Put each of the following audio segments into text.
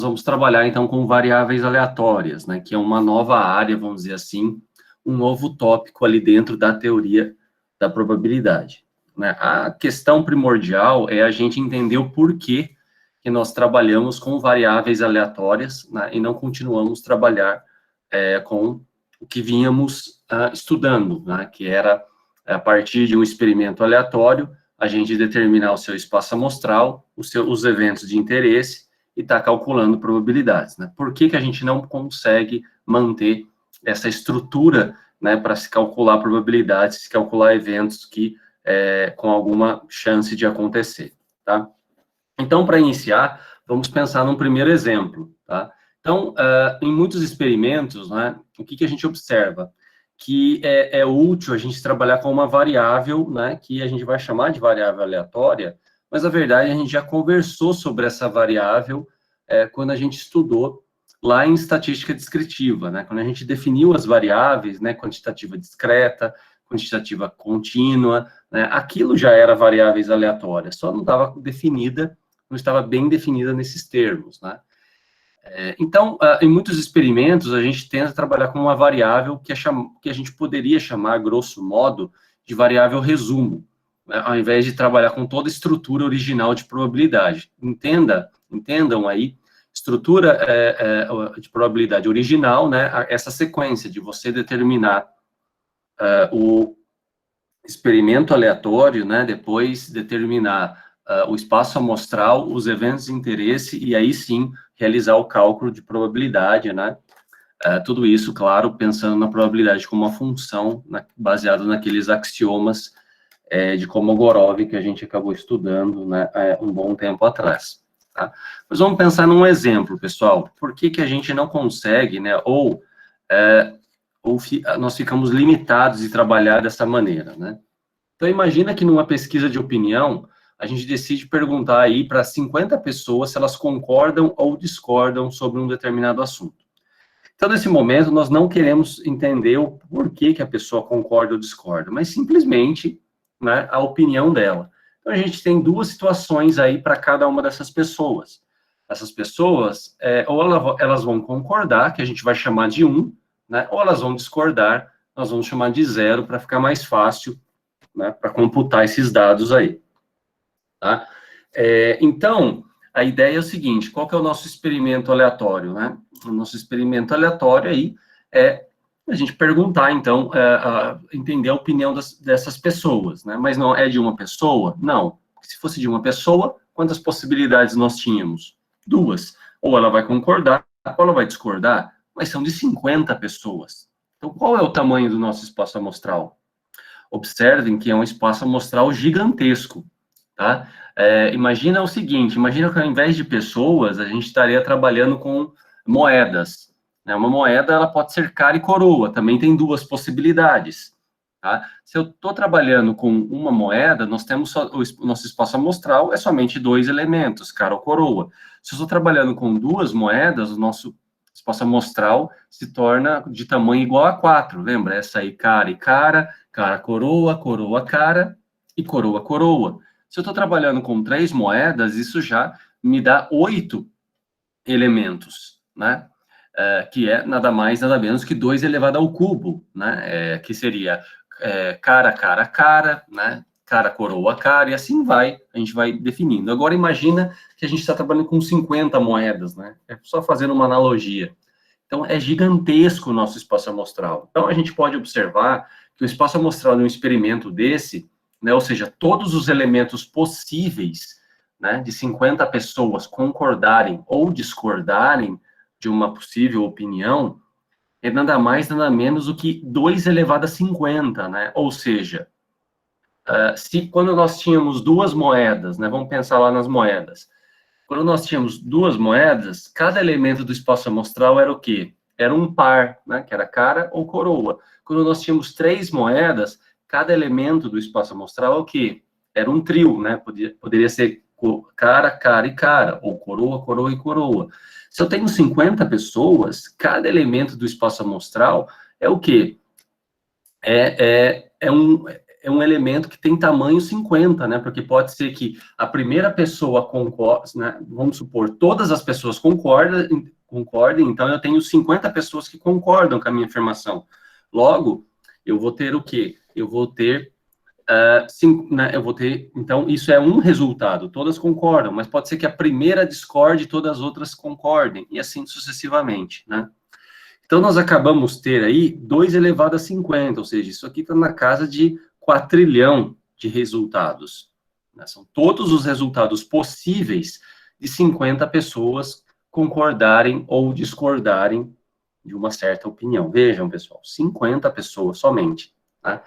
vamos trabalhar, então, com variáveis aleatórias, né, que é uma nova área, vamos dizer assim, um novo tópico ali dentro da teoria da probabilidade, né? A questão primordial é a gente entender o porquê que nós trabalhamos com variáveis aleatórias, né, e não continuamos trabalhar com o que vínhamos estudando, né, que era, a partir de um experimento aleatório, a gente determinar o seu espaço amostral, os eventos de interesse, e está calculando probabilidades, né? Por que que a gente não consegue manter essa estrutura, né, para se calcular probabilidades, se calcular eventos que com alguma chance de acontecer, tá? Então, para iniciar, vamos pensar num primeiro exemplo, tá? Então, em muitos experimentos, né, o que que a gente observa? Que é útil a gente trabalhar com uma variável, né, que a gente vai chamar de variável aleatória, mas, na verdade, a gente já conversou sobre essa variável quando a gente estudou lá em estatística descritiva, né, quando a gente definiu as variáveis, né, quantitativa discreta, quantitativa contínua, né, aquilo já era variáveis aleatórias, só não estava definida, não estava bem definida nesses termos, né. Então, em muitos experimentos, a gente tenta trabalhar com uma variável que a gente poderia chamar, grosso modo, de variável resumo, né, ao invés de trabalhar com toda a estrutura original de probabilidade. Entendam aí, estrutura de probabilidade original, né, essa sequência de você determinar o experimento aleatório, né, depois determinar o espaço amostral, os eventos de interesse, e aí sim realizar o cálculo de probabilidade, né, tudo isso, claro, pensando na probabilidade como uma função, baseado naqueles axiomas de Kolmogorov que a gente acabou estudando, né, um bom tempo atrás, tá? Mas vamos pensar num exemplo, pessoal. Por que que a gente não consegue, né, ou nós ficamos limitados de trabalhar dessa maneira, né? Então, imagina que numa pesquisa de opinião, a gente decide perguntar aí para 50 pessoas se elas concordam ou discordam sobre um determinado assunto. Então, nesse momento, nós não queremos entender o porquê que a pessoa concorda ou discorda, mas simplesmente, né, a opinião dela. Então, a gente tem duas situações aí para cada uma dessas pessoas. Essas pessoas, ou elas vão concordar, que a gente vai chamar de 1, né, ou elas vão discordar, nós vamos chamar de 0, para ficar mais fácil, né, para computar esses dados aí, tá? Então, a ideia é o seguinte: qual que é o nosso experimento aleatório, né? O nosso experimento aleatório aí é a gente perguntar, então, entender a opinião dessas pessoas, né? Mas não é de uma pessoa? Não. Se fosse de uma pessoa, quantas possibilidades nós tínhamos? 2. Ou ela vai concordar, ou ela vai discordar, mas são de 50 pessoas. Então, qual é o tamanho do nosso espaço amostral? Observem que é um espaço amostral gigantesco, tá? Imagina o seguinte: imagina que ao invés de pessoas, a gente estaria trabalhando com moedas, né? Uma moeda, ela pode ser cara e coroa, também tem duas possibilidades, tá? Se eu estou trabalhando com uma moeda, nós temos o nosso espaço amostral é somente 2 elementos, cara ou coroa. Se eu estou trabalhando com duas moedas, o nosso espaço amostral se torna de tamanho igual a 4, lembra? Essa aí, cara e cara, cara, coroa, coroa, cara e coroa, coroa. Se eu estou trabalhando com 3 moedas, isso já me dá 8 elementos, né? Que é nada mais, nada menos que 2 elevado ao cubo, né? Que seria cara, cara, cara, né? Cara, coroa, cara, e assim vai, a gente vai definindo. Agora, imagina que a gente está trabalhando com 50 moedas, né? É só fazendo uma analogia. Então, é gigantesco o nosso espaço amostral. Então, a gente pode observar que o espaço amostral de um experimento desse, né, ou seja, todos os elementos possíveis, né, de 50 pessoas concordarem ou discordarem de uma possível opinião, é nada mais, nada menos do que 2 elevado a 50, né? Ou seja, se quando nós tínhamos duas moedas, né, vamos pensar lá nas moedas, quando nós tínhamos duas moedas, cada elemento do espaço amostral era o quê? Era um par, né, que era cara ou coroa. Quando nós tínhamos 3 moedas, cada elemento do espaço amostral é o quê? Era um trio, né? Poderia ser cara, cara e cara, ou coroa, coroa e coroa. Se eu tenho 50 pessoas, cada elemento do espaço amostral é o quê? é um elemento que tem tamanho 50, né? Porque pode ser que a primeira pessoa concorde, né? Vamos supor, todas as pessoas concordem, então eu tenho 50 pessoas que concordam com a minha afirmação. Logo, eu vou ter o quê? Eu vou ter, então, isso é um resultado, todas concordam, mas pode ser que a primeira discorde e todas as outras concordem, e assim sucessivamente, né? Então, nós acabamos ter aí 2 elevado a 50, ou seja, isso aqui está na casa de 4 trilhão de resultados. Né? São todos os resultados possíveis de 50 pessoas concordarem ou discordarem de uma certa opinião. Vejam, pessoal, 50 pessoas somente. Tá?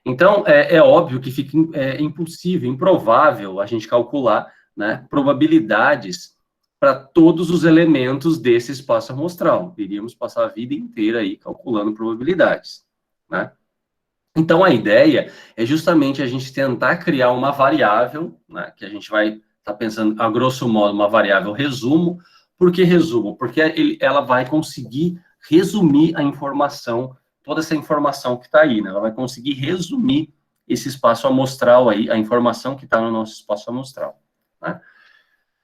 Então, é óbvio que fica impossível, improvável a gente calcular, né, probabilidades para todos os elementos desse espaço amostral. Iríamos passar a vida inteira aí calculando probabilidades, né? Então, a ideia é justamente a gente tentar criar uma variável, né, que a gente vai estar pensando, a grosso modo, uma variável resumo. Por que resumo? Porque ela vai conseguir resumir a informação, toda essa informação que está aí, né? Ela vai conseguir resumir esse espaço amostral aí, a informação que está no nosso espaço amostral, né?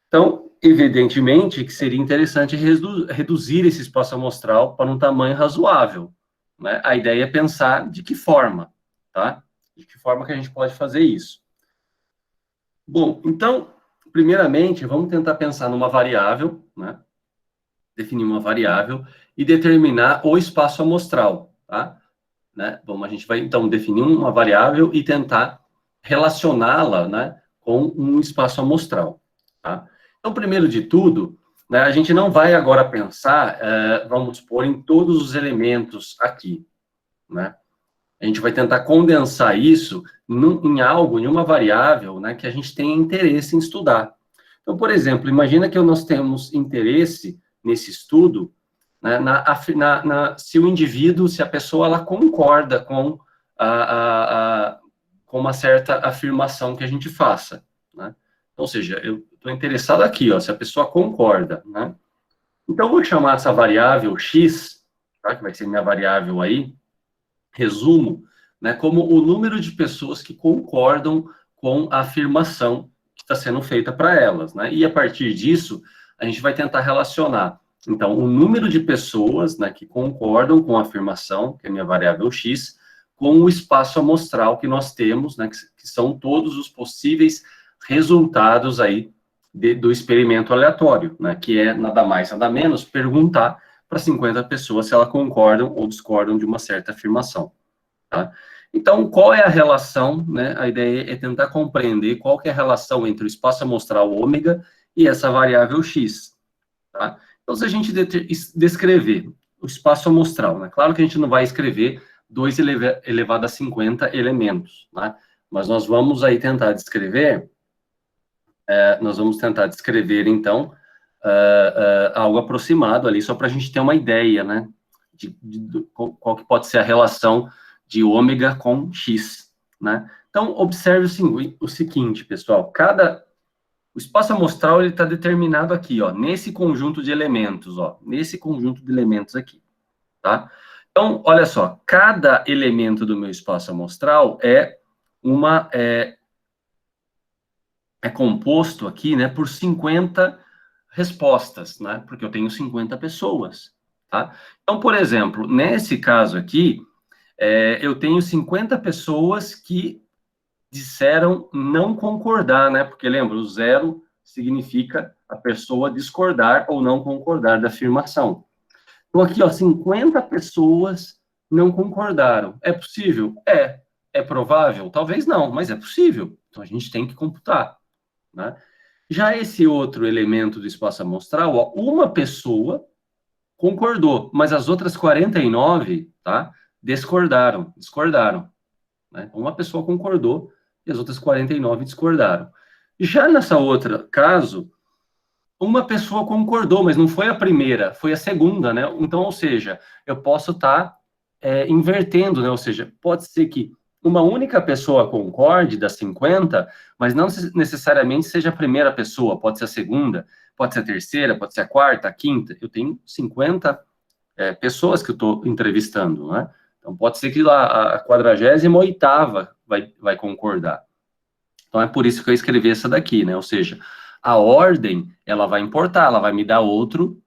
Então, evidentemente que seria interessante reduzir esse espaço amostral para um tamanho razoável, né? A ideia é pensar de que forma, tá? De que forma que a gente pode fazer isso. Bom, então, primeiramente, vamos tentar pensar numa variável, né? Definir uma variável e determinar o espaço amostral, tá? Né? Bom, a gente vai, então, definir uma variável e tentar relacioná-la, né, com um espaço amostral, tá? Então, primeiro de tudo, né, a gente não vai agora pensar, vamos supor, em todos os elementos aqui, né? A gente vai tentar condensar isso em uma variável, né, que a gente tenha interesse em estudar. Então, por exemplo, imagina que nós temos interesse nesse estudo, né, se o indivíduo, se a pessoa, ela concorda com com uma certa afirmação que a gente faça, né? Ou seja, eu estou interessado aqui, ó, se a pessoa concorda, né? Então, eu vou chamar essa variável x, tá, que vai ser minha variável aí, resumo, né, como o número de pessoas que concordam com a afirmação que está sendo feita para elas, né? E a partir disso, a gente vai tentar relacionar, então, o número de pessoas, né, que concordam com a afirmação, que é a minha variável x, com o espaço amostral que nós temos, né, que são todos os possíveis resultados aí do experimento aleatório, né, que é nada mais, nada menos, perguntar para 50 pessoas se elas concordam ou discordam de uma certa afirmação, tá? Então, qual é a relação, né? A ideia é tentar compreender qual que é a relação entre o espaço amostral ômega e essa variável x, tá? Então, se a gente descrever o espaço amostral, né? Claro que a gente não vai escrever 2 elevado a 50 elementos, né? Mas nós vamos aí tentar descrever, então, algo aproximado ali, só para a gente ter uma ideia, né, de qual que pode ser a relação de ômega com x, né? Então, observe o seguinte, pessoal, o espaço amostral, ele está determinado aqui, ó, nesse conjunto de elementos, ó, nesse conjunto de elementos aqui, tá? Então, olha só, cada elemento do meu espaço amostral é composto aqui, né, por 50 respostas, né, porque eu tenho 50 pessoas, tá? Então, por exemplo, nesse caso aqui, eu tenho 50 pessoas que disseram não concordar, né, porque lembra, o 0 significa a pessoa discordar ou não concordar da afirmação. Então, aqui, ó, 50 pessoas não concordaram. É possível? É. É provável? Talvez não, mas é possível. Então, a gente tem que computar, né? Já esse outro elemento do espaço amostral, ó, uma pessoa concordou, mas as outras 49, tá, discordaram, né? Uma pessoa concordou e as outras 49 discordaram. Já nessa outra caso, uma pessoa concordou, mas não foi a primeira, foi a segunda, né? Então, ou seja, eu posso estar invertendo, né? Ou seja, pode ser que uma única pessoa concorde das 50, mas não necessariamente seja a primeira pessoa, pode ser a segunda, pode ser a terceira, pode ser a quarta, a quinta. Eu tenho 50 pessoas que eu estou entrevistando, né? Então, pode ser que lá a 48ª vai concordar. Então, é por isso que eu escrevi essa daqui, né? Ou seja, a ordem, ela vai importar, ela vai me dar outro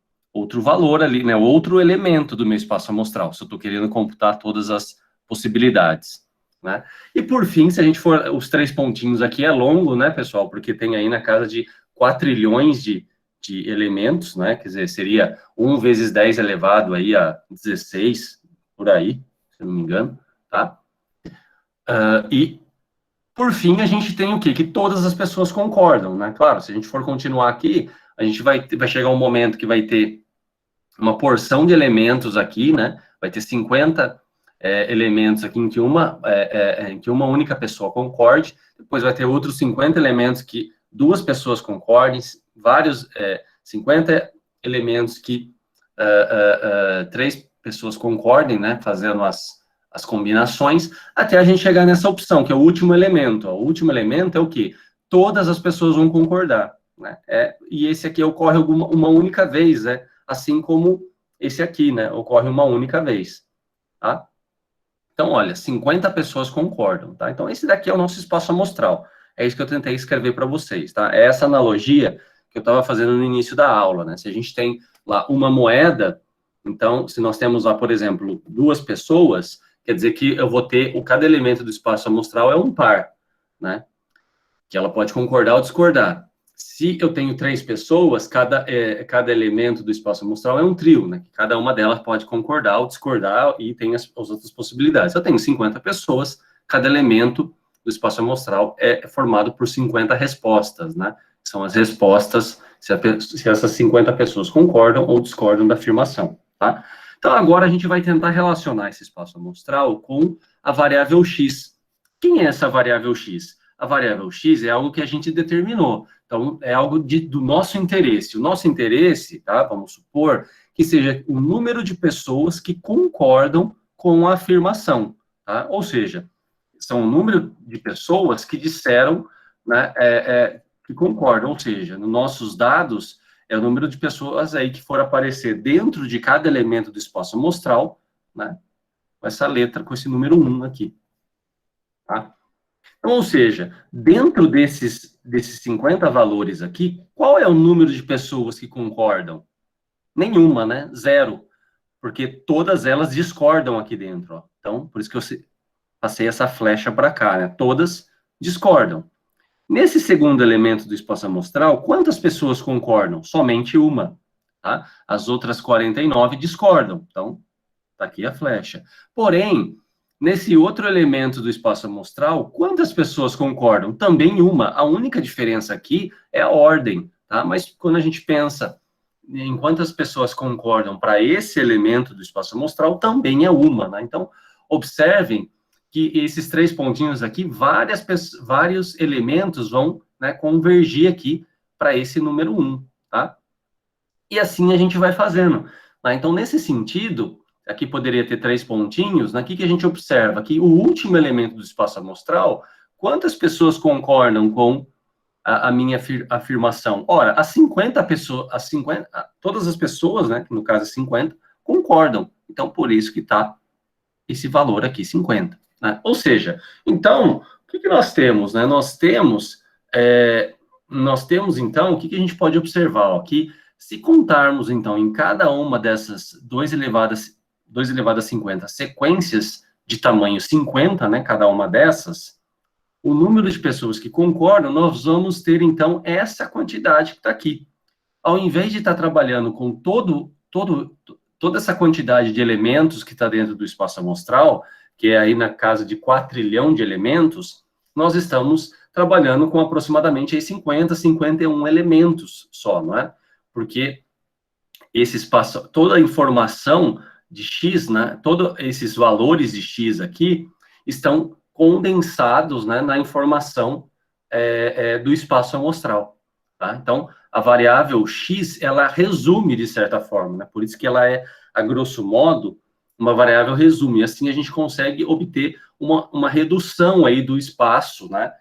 valor ali, né? Outro elemento do meu espaço amostral, se eu estou querendo computar todas as possibilidades, né? E, por fim, se a gente for... Os 3 pontinhos aqui é longo, né, pessoal? Porque tem aí na casa de 4 trilhões de elementos, né? Quer dizer, seria 1 vezes 10 elevado aí a 16, por aí, se eu não me engano, tá? E, por fim, a gente tem o quê? Que todas as pessoas concordam, né? Claro, se a gente for continuar aqui, a gente vai chegar um momento que vai ter uma porção de elementos aqui, né? Vai ter 50 elementos aqui em que uma única pessoa concorde, depois vai ter outros 50 elementos que 2 pessoas concordem, vários 50 elementos que 3 pessoas concordem, né? Fazendo as combinações, até a gente chegar nessa opção, que é o último elemento. Ó. O último elemento é o quê? Todas as pessoas vão concordar, né? E esse aqui ocorre uma única vez, né? Assim como esse aqui, né? Ocorre uma única vez, tá? Então, olha, 50 pessoas concordam, tá? Então, esse daqui é o nosso espaço amostral. É isso que eu tentei escrever para vocês, tá? É essa analogia que eu estava fazendo no início da aula, né? Se a gente tem lá uma moeda, então, se nós temos lá, por exemplo, 2 pessoas, quer dizer que eu vou ter, cada elemento do espaço amostral é um par, né? Que ela pode concordar ou discordar. Se eu tenho 3 pessoas, cada elemento do espaço amostral é um trio, né? Cada uma delas pode concordar ou discordar e tem as outras possibilidades. Se eu tenho 50 pessoas, cada elemento do espaço amostral é formado por 50 respostas, né? São as respostas se essas 50 pessoas concordam ou discordam da afirmação, tá? Então, agora a gente vai tentar relacionar esse espaço amostral com a variável x. Quem é essa variável x? A variável x é algo que a gente determinou. Então, é algo do nosso interesse. O nosso interesse, tá? Vamos supor que seja o número de pessoas que concordam com a afirmação, tá? Ou seja, são o número de pessoas que disseram, né, que concordam. Ou seja, nos nossos dados, é o número de pessoas aí que for aparecer dentro de cada elemento do espaço amostral, né, com essa letra, com esse número 1 aqui, tá? Então, ou seja, dentro desses 50 valores aqui, qual é o número de pessoas que concordam? Nenhuma, né? 0. Porque todas elas discordam aqui dentro, ó. Então, por isso que eu passei essa flecha para cá, né? Todas discordam. Nesse segundo elemento do espaço amostral, quantas pessoas concordam? Somente uma, tá? As outras 49 discordam. Então, tá aqui a flecha. Porém, nesse outro elemento do espaço amostral, quantas pessoas concordam? Também uma. A única diferença aqui é a ordem, tá? Mas quando a gente pensa em quantas pessoas concordam para esse elemento do espaço amostral, também é uma, né? Então, observem que esses 3 pontinhos aqui, vários elementos vão, né, convergir aqui para esse número 1, tá? E assim a gente vai fazendo, tá? Então, nesse sentido, aqui poderia ter 3 pontinhos, né? O que a gente observa? Que o último elemento do espaço amostral, quantas pessoas concordam com a minha afirmação? Ora, as 50 pessoas, todas as pessoas, né, que no caso é 50, concordam. Então, por isso que está esse valor aqui, 50. Né? Ou seja, então, o que nós temos? Né? Nós temos, então, o que a gente pode observar? Ó, que se contarmos, então, em cada uma dessas 2 elevado a 50 sequências de tamanho 50, né, cada uma dessas, o número de pessoas que concordam, nós vamos ter, então, essa quantidade que está aqui. Ao invés de estar trabalhando com toda essa quantidade de elementos que está dentro do espaço amostral, que é aí na casa de 4 trilhão de elementos, nós estamos trabalhando com aproximadamente aí 50, 51 elementos só, não é? Porque esse espaço, toda a informação de X, né, todos esses valores de X aqui, estão condensados, né, na informação do espaço amostral, tá? Então, a variável X, ela resume de certa forma, né? Por isso que ela é, a grosso modo, uma variável resume. Assim a gente consegue obter uma redução aí do espaço, né,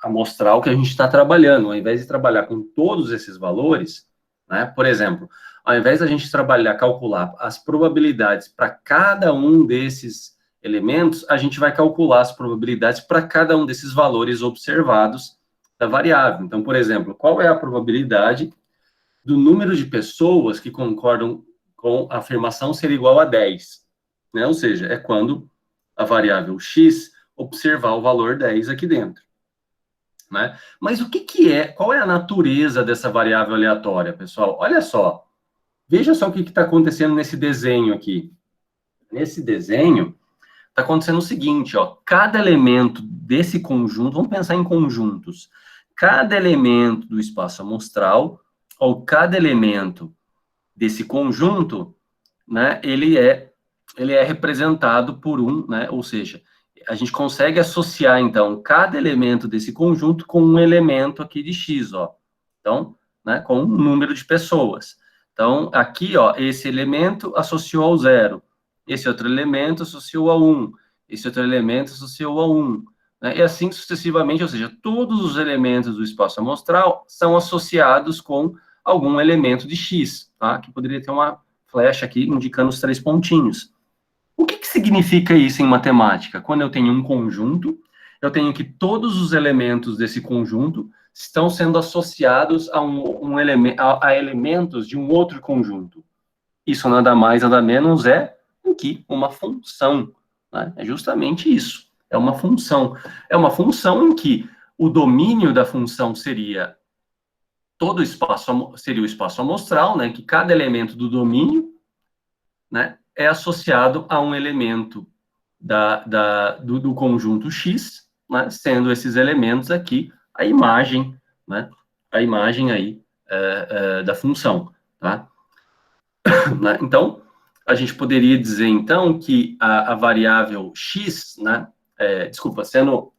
amostral que a gente está trabalhando. Ao invés de trabalhar com todos esses valores, né, por exemplo, ao invés da gente calcular as probabilidades para cada um desses elementos, a gente vai calcular as probabilidades para cada um desses valores observados da variável. Então, por exemplo, qual é a probabilidade do número de pessoas que concordam com a afirmação ser igual a 10? Né? Ou seja, é quando a variável x observar o valor 10 aqui dentro. Né? Mas o que é, qual é a natureza dessa variável aleatória, pessoal? Olha só, veja só o que está acontecendo nesse desenho aqui. Nesse desenho, está acontecendo o seguinte, ó, cada elemento desse conjunto, vamos pensar em conjuntos, cada elemento do espaço amostral, ou cada elemento desse conjunto, né, ele é representado por um, né, ou seja, a gente consegue associar, então, cada elemento desse conjunto com um elemento aqui de x, ó. Então, né, com um número de pessoas. Então, aqui, ó, esse elemento associou ao 0, esse outro elemento associou a 1, esse outro elemento associou a 1, né, e assim sucessivamente, ou seja, todos os elementos do espaço amostral são associados com algum elemento de x, tá? Que poderia ter uma flecha aqui indicando os 3 pontinhos. O que significa isso em matemática? Quando eu tenho um conjunto, eu tenho que todos os elementos desse conjunto estão sendo associados a, a elementos de um outro conjunto. Isso nada mais, nada menos é que uma função. Né? É justamente isso. É uma função. É uma função em que o domínio da função seria todo o espaço, seria o espaço amostral, né? Que cada elemento do domínio, né, é associado a um elemento do conjunto X, né, sendo esses elementos aqui a imagem, né, a imagem aí da função, tá? Então, a gente poderia dizer, então, que a variável X, né, desculpa, sendo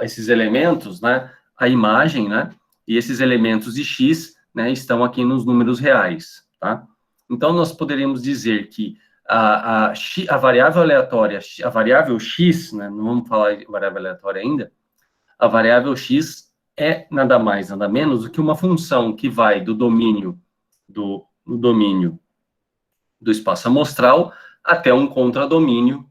esses elementos, né, a imagem, né, e esses elementos de X, né, estão aqui nos números reais, tá? Então, nós poderíamos dizer que a variável aleatória, a variável x, né, não vamos falar de variável aleatória ainda, a variável x é nada mais, nada menos do que uma função que vai do domínio do espaço amostral até um contradomínio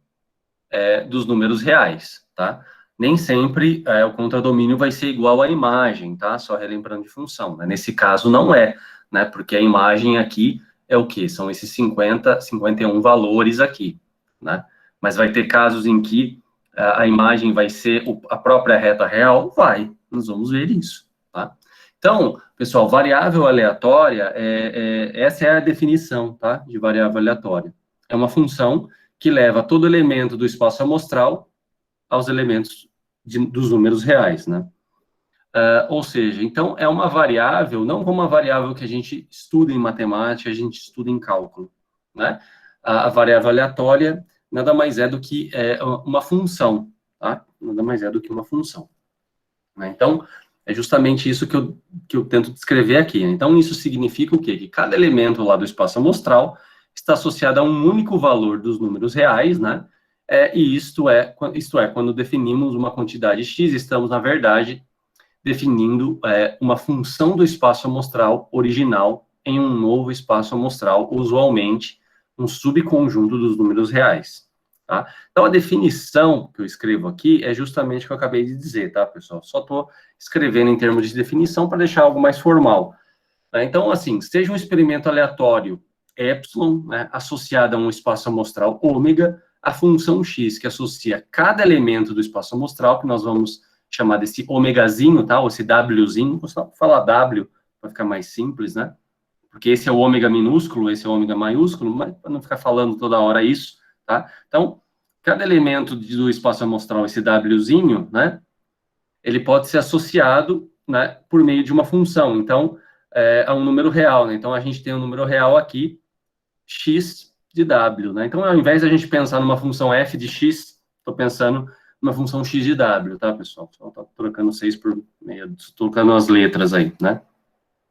dos números reais, tá? Nem sempre o contradomínio vai ser igual à imagem, tá? Só relembrando de função, né? Nesse caso não é, né? Porque a imagem aqui é o quê? São esses 51 valores aqui, né? Mas vai ter casos em que a imagem vai ser a própria reta real? Vai, nós vamos ver isso, tá? Então, pessoal, variável aleatória, essa é a definição, tá? De variável aleatória. É uma função que leva todo elemento do espaço amostral aos elementos dos números reais, né? Ou seja, então, é uma variável, não como uma variável que a gente estuda em matemática, a gente estuda em cálculo, né? A variável aleatória nada mais é do que uma função, tá? Nada mais é do que uma função. Né? Então, é justamente isso que eu tento descrever aqui. Né? Então, isso significa o quê? Que cada elemento lá do espaço amostral está associado a um único valor dos números reais, né? E isto é, quando definimos uma quantidade x, estamos, na verdade, definindo uma função do espaço amostral original em um novo espaço amostral, usualmente um subconjunto dos números reais. Tá? Então, a definição que eu escrevo aqui é justamente o que eu acabei de dizer, tá, pessoal? Só estou escrevendo em termos de definição para deixar algo mais formal. Tá? Então, assim, seja um experimento aleatório epsilon, né, associado a um espaço amostral ômega, a função x, que associa cada elemento do espaço amostral, que nós vamos chamar desse ômegazinho, tá? Ou esse Wzinho, vou só falar W, para ficar mais simples, né? Porque esse é o ômega minúsculo, esse é o ômega maiúsculo, mas para não ficar falando toda hora isso, tá? Então, cada elemento do espaço amostral, esse Wzinho, né? Ele pode ser associado, né, por meio de uma função. Então, a um número real, né? Então, a gente tem um número real aqui, x de w, né? Então, ao invés de a gente pensar numa função f de x, estou pensando numa função x de w, tá, pessoal? Só tá trocando 6 por meio, trocando as letras aí, né?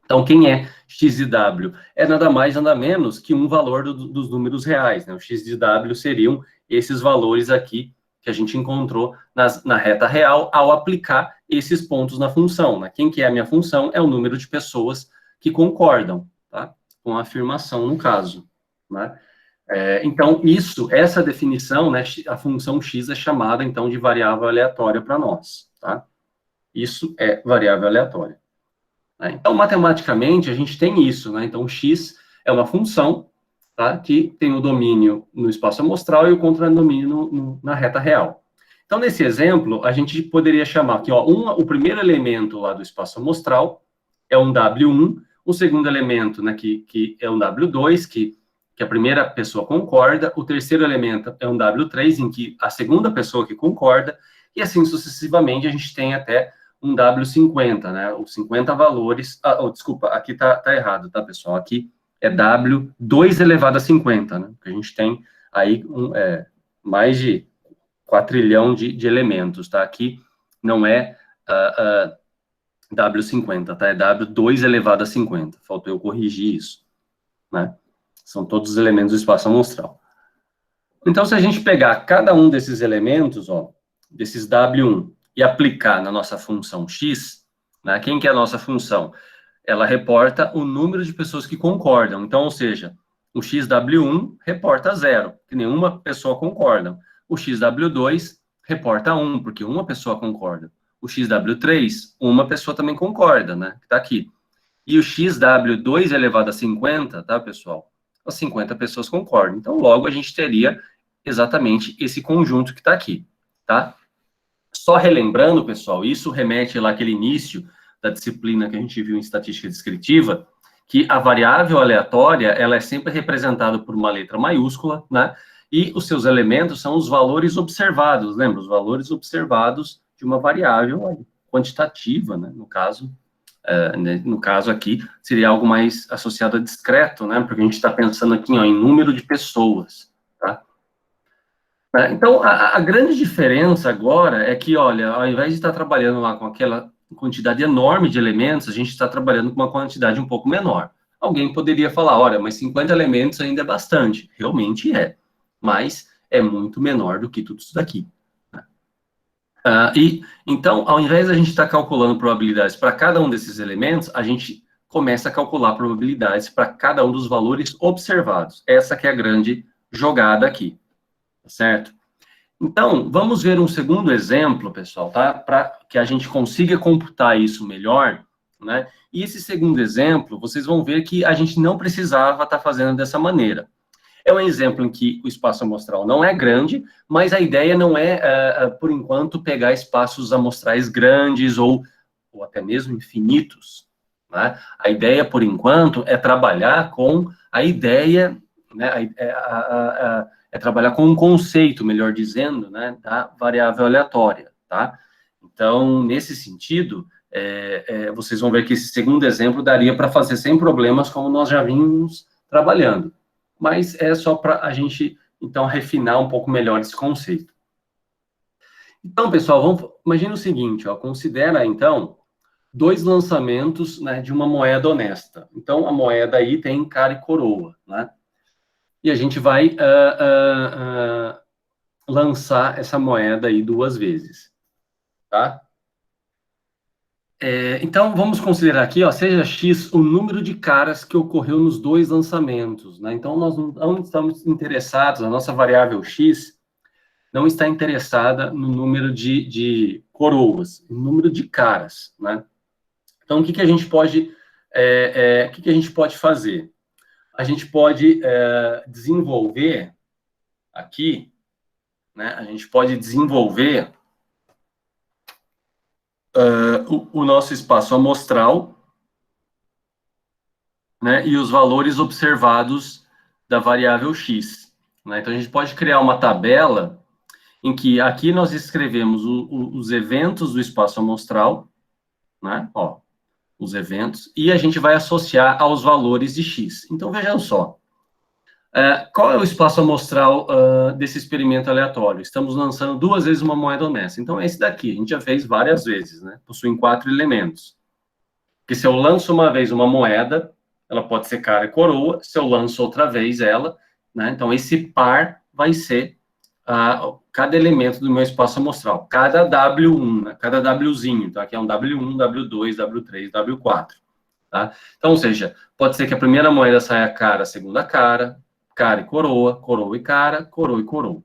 Então, quem é x de w? É nada mais, nada menos que um valor dos números reais, né? O x de w seriam esses valores aqui que a gente encontrou na reta real ao aplicar esses pontos na função, né? Quem que é a minha função? É o número de pessoas que concordam, tá? Com a afirmação, no caso, né? Então, essa definição, né, a função x é chamada, então, de variável aleatória para nós, tá? Isso é variável aleatória. Né? Então, matematicamente, a gente tem isso, né? Então, x é uma função, tá, que tem o domínio no espaço amostral e o contradomínio na reta real. Então, nesse exemplo, a gente poderia chamar aqui, ó, o primeiro elemento lá do espaço amostral é um W1, o segundo elemento, né, que é um W2, que a primeira pessoa concorda, o terceiro elemento é um W3, em que a segunda pessoa que concorda, e assim sucessivamente a gente tem até um W50, né, os 50 valores, desculpa, aqui tá errado, tá, pessoal, aqui é W2 elevado a 50, né, que a gente tem aí mais de 4 trilhão de elementos, tá, aqui não é W50, tá, é W2 elevado a 50, faltou eu corrigir isso, né, são todos os elementos do espaço amostral. Então, se a gente pegar cada um desses elementos, ó, desses W1, e aplicar na nossa função x, né, quem que é a nossa função? Ela reporta o número de pessoas que concordam. Então, ou seja, o xW1 reporta 0, que nenhuma pessoa concorda. O xW2 reporta 1, porque uma pessoa concorda. O xW3, uma pessoa também concorda, né, que está aqui. E o xW2 elevado a 50, tá, pessoal? As 50 pessoas concordam. Então, logo, a gente teria exatamente esse conjunto que está aqui, tá? Só relembrando, pessoal, isso remete lá àquele início da disciplina que a gente viu em estatística descritiva, que a variável aleatória, ela é sempre representada por uma letra maiúscula, né? E os seus elementos são os valores observados, lembra? Os valores observados de uma variável quantitativa, né? No caso aqui, seria algo mais associado a discreto, né? Porque a gente está pensando aqui, ó, em número de pessoas, tá? Então, a grande diferença agora é que, olha, ao invés de estar trabalhando lá com aquela quantidade enorme de elementos, a gente está trabalhando com uma quantidade um pouco menor. Alguém poderia falar, olha, mas 50 elementos ainda é bastante. Realmente é, mas é muito menor do que tudo isso daqui. Então, ao invés de a gente estar calculando probabilidades para cada um desses elementos, a gente começa a calcular probabilidades para cada um dos valores observados. Essa que é a grande jogada aqui. Certo? Então, vamos ver um segundo exemplo, pessoal, tá? Para que a gente consiga computar isso melhor, né? E esse segundo exemplo, vocês vão ver que a gente não precisava estar fazendo dessa maneira. É um exemplo em que o espaço amostral não é grande, mas a ideia não é, por enquanto, pegar espaços amostrais grandes ou até mesmo infinitos, né? A ideia, por enquanto, é trabalhar com a ideia, né? Trabalhar com um conceito, melhor dizendo, né, da variável aleatória, tá? Então, nesse sentido, vocês vão ver que esse segundo exemplo daria para fazer sem problemas, como nós já vimos trabalhando. Mas é só para a gente, então, refinar um pouco melhor esse conceito. Então, pessoal, imagina o seguinte, ó, considera, então, 2 lançamentos, né, de uma moeda honesta. Então, a moeda aí tem cara e coroa, né? E a gente vai lançar essa moeda aí 2 vezes, tá? Então, vamos considerar aqui, ó, seja x o número de caras que ocorreu nos 2 lançamentos, né? Então, nós não estamos interessados, a nossa variável x não está interessada no número de coroas, no número de caras, né? Então, o que a gente pode, o que a gente pode fazer? A gente pode desenvolver aqui, né? A gente pode desenvolver o nosso espaço amostral, né? E os valores observados da variável x, né? Então, a gente pode criar uma tabela em que aqui nós escrevemos os eventos do espaço amostral, né? Ó, os eventos, e a gente vai associar aos valores de x. Então, vejam só. Qual é o espaço amostral desse experimento aleatório? Estamos lançando 2 vezes uma moeda honesta. Então, é esse daqui. A gente já fez várias vezes, né? Possuem 4 elementos. Porque se eu lanço uma vez uma moeda, ela pode ser cara e coroa. Se eu lanço outra vez ela, né? Então, esse par vai ser cada elemento do meu espaço amostral. Cada W1, né? Cada Wzinho. Então, aqui é um W1, W2, W3, W4. Tá? Então, ou seja, pode ser que a primeira moeda saia cara, a segunda cara, cara e coroa, coroa e cara, coroa e coroa.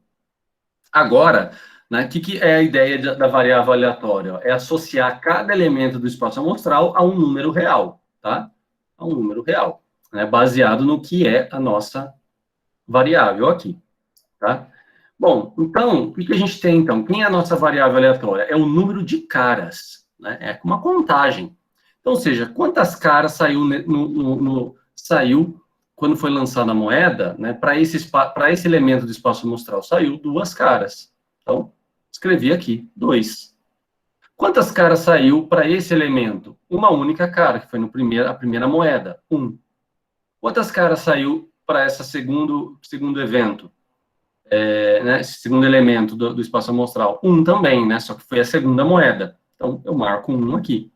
Agora, né, o que é a ideia da variável aleatória? É associar cada elemento do espaço amostral a um número real, tá? A um número real, né, baseado no que é a nossa variável aqui, tá? Bom, então, o que a gente tem, então? Quem é a nossa variável aleatória? É o número de caras, né? É uma contagem. Então, ou seja, quantas caras saiu, saiu quando foi lançada a moeda, né? Para esse elemento do espaço amostral, saiu 2 caras. Então, escrevi aqui, 2. Quantas caras saiu para esse elemento? Uma única cara, que foi a primeira moeda, 1. Quantas caras saiu para esse segundo evento? Né, esse segundo elemento do espaço amostral, 1 também, né? Só que foi a segunda moeda. Então, eu marco 1 aqui.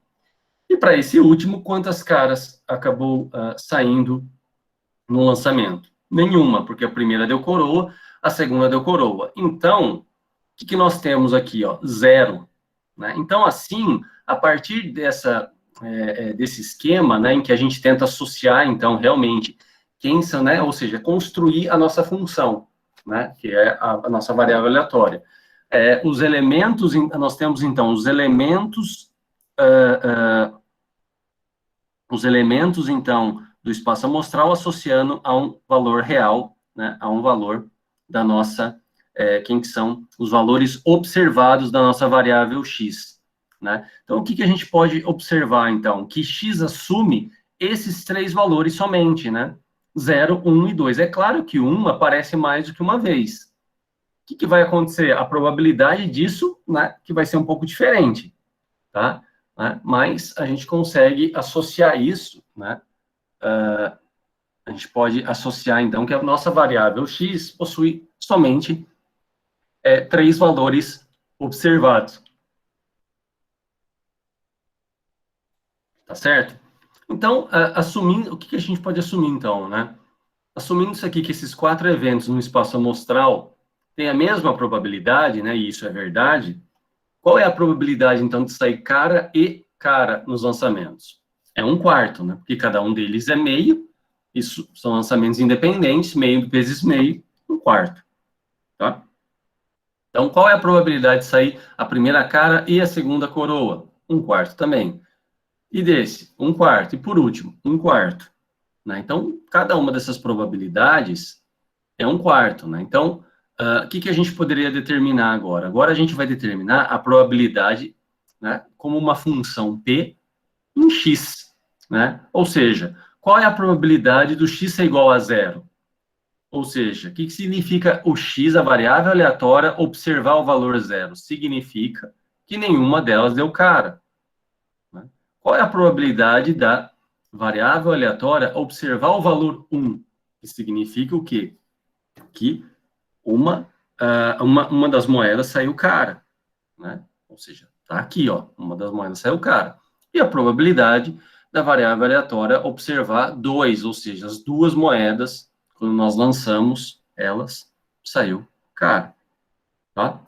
E para esse último, quantas caras acabou saindo no lançamento? Nenhuma, porque a primeira deu coroa, a segunda deu coroa. Então, o que nós temos aqui? Ó? 0. Né? Então, assim, a partir desse esquema, né, em que a gente tenta associar, então, realmente, quem são, né, ou seja, construir a nossa função, né, que é a nossa variável aleatória. Os elementos, nós temos, então, os elementos, então, do espaço amostral associando a um valor real, né, a um valor da nossa, quem que são os valores observados da nossa variável x, né? Então, o que a gente pode observar, então? Que x assume esses 3 valores somente, né? 0, 1 e 2. É claro que 1 aparece mais do que uma vez. O que vai acontecer? A probabilidade disso, né, que vai ser um pouco diferente, tá? Né? Mas a gente consegue associar isso, né? A gente pode associar, então, que a nossa variável x possui somente 3 valores observados. Tá certo? Então, assumindo, o que a gente pode assumir, então, né? Assumindo isso aqui, que esses 4 eventos no espaço amostral têm a mesma probabilidade, né? E isso é verdade. Qual é a probabilidade, então, de sair cara e cara nos lançamentos? É 1/4, né? Porque cada um deles é meio, isso são lançamentos independentes, meio vezes meio, 1/4, tá? Então, qual é a probabilidade de sair a primeira cara e a segunda coroa? 1/4 também. E desse? 1/4. E por último, 1/4. Né? Então, cada uma dessas probabilidades é 1/4, né? Então, o que a gente poderia determinar agora? Agora a gente vai determinar a probabilidade, né, como uma função p em x, né? Ou seja, qual é a probabilidade do x ser igual a 0? Ou seja, o que significa o x, a variável aleatória, observar o valor 0? Significa que nenhuma delas deu cara. Né? Qual é a probabilidade da variável aleatória observar o valor 1? Que significa o quê? Que uma das moedas saiu cara, né? Ou seja, tá aqui, ó, uma das moedas saiu cara. E a probabilidade da variável aleatória observar 2, ou seja, as 2 moedas, quando nós lançamos elas, saiu cara, tá?